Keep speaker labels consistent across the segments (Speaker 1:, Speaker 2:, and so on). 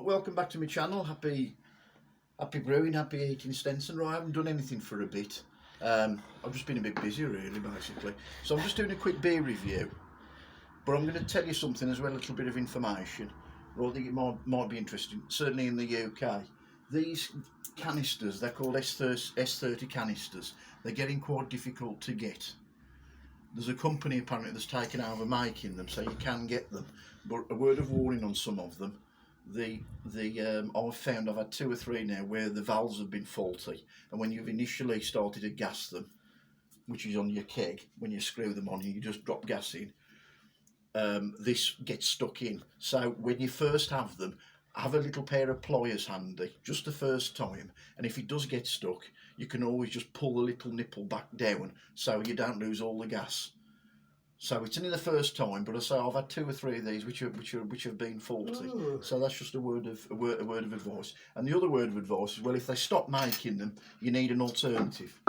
Speaker 1: welcome back to my channel. Happy brewing, happy eating, Stenson. Right, I haven't done anything for a bit. I've just been a bit busy really, basically. So I'm just doing a quick beer review, but I'm going to tell you something as well, a little bit of information. I think it might be interesting, certainly in the UK. These canisters, they're called S30 canisters. They're getting quite difficult to get. There's a company apparently that's taken over making them, so you can get them. But a word of warning on some of them. I've found I've had 2 or 3 now where the valves have been faulty, and when you've initially started to gas them, which is on your keg, when you screw them on, you just drop gas in. This gets stuck in. So when you first have them, have a little pair of pliers handy, just the first time, and if it does get stuck, you can always just pull the little nipple back down so you don't lose all the gas. So it's only the first time, but I say I've had 2 or 3 of these which have been faulty. Ooh. So that's just a word of advice. And the other word of advice is, well, if they stop making them, you need an alternative.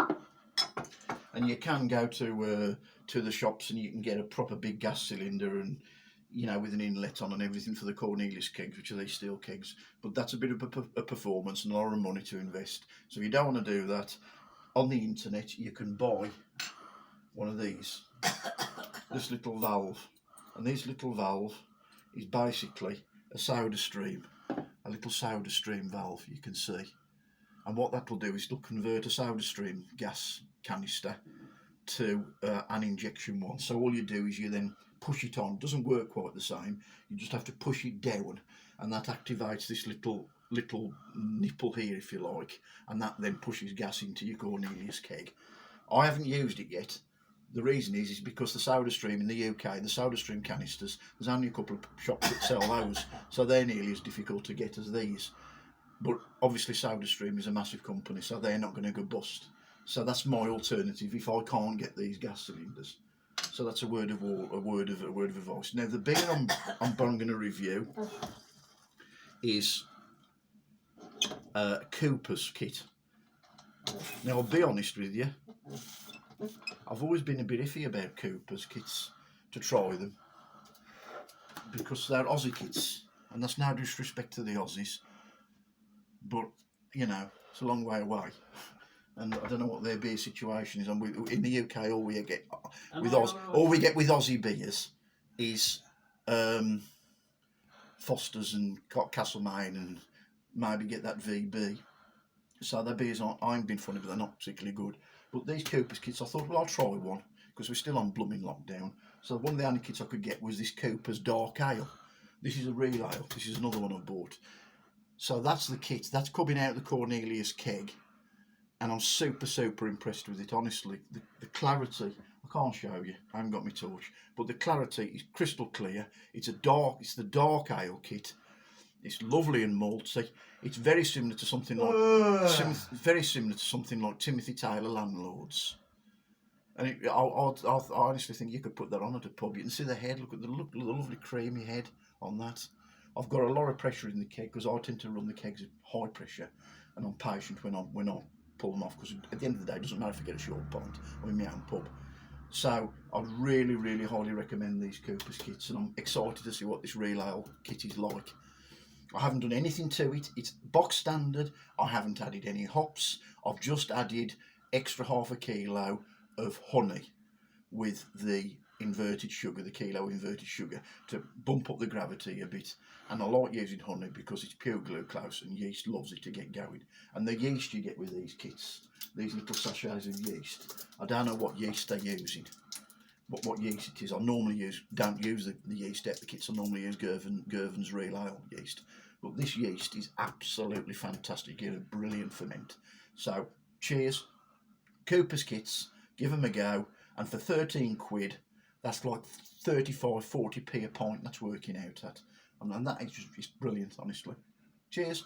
Speaker 1: And you can go to the shops and you can get a proper big gas cylinder, and with an inlet on and everything for the Cornelius kegs, which are these steel kegs. But that's a bit of a performance and a lot of money to invest. So if you don't want to do that, on the internet you can buy one of these. This little valve, and this little valve is basically a soda stream, a little soda stream valve, you can see. And what that will do is it'll convert a soda stream gas canister to an injection one. So all you do is you then push it on. It doesn't work quite the same. You just have to push it down, and that activates this little nipple here, if you like, and that then pushes gas into your Cornelius keg. I haven't used it yet. The reason is because the soda stream in the UK, the soda stream canisters, there's only a couple of shops that sell those, so they're nearly as difficult to get as these. But obviously soda stream is a massive company, so they're not going to go bust. So that's my alternative if I can't get these gas cylinders. So that's a word of advice. Now the beer I'm going to review is Cooper's kit. Now I'll be honest with you, I've always been a bit iffy about Cooper's kits to try them, because they're Aussie kits, and that's no disrespect to the Aussies, but it's a long way away, and I don't know what their beer situation is. And in the UK, all we get with Aussie beers is Foster's and Castlemaine, and maybe get that VB. So their beers I ain't been funny, but they're not particularly good. But these Cooper's kits, I thought, well, I'll try one, because we're still on blooming lockdown. So one of the only kits I could get was this Cooper's Dark Ale. This is a real ale. This is another one I bought. So that's the kit. That's coming out of the Cornelius keg, and I'm super impressed with it, honestly. The clarity, I can't show you, I haven't got my torch, but the clarity is crystal clear. It's the Dark Ale kit. It's lovely and malty. It's very similar to something like Timothy Taylor Landlords. And I honestly think you could put that on at a pub. You can see the head. Look at the lovely creamy head on that. I've got a lot of pressure in the keg, because I tend to run the kegs at high pressure, and I'm patient when I pull them off, because at the end of the day, it doesn't matter if I get a short pint. I'm in my own pub. So I'd really highly recommend these Cooper's kits, and I'm excited to see what this real ale kit is like. I haven't done anything to it. It's box standard. I haven't added any hops. I've just added extra ½ a kilo of honey with the inverted sugar, the kilo inverted sugar, to bump up the gravity a bit. And I like using honey because it's pure glucose, and yeast loves it to get going. And the yeast you get with these kits, these little sachets of yeast, I don't know what yeast they're using, but what yeast it is. I normally don't use the yeast out the kits. I normally use Girvan's Real Ale yeast. But this yeast is absolutely fantastic. You get a brilliant ferment. So cheers, Cooper's kits, give them a go. And for 13 quid, that's like 35-40p a pint. That's working out at, and that is just brilliant, honestly. Cheers.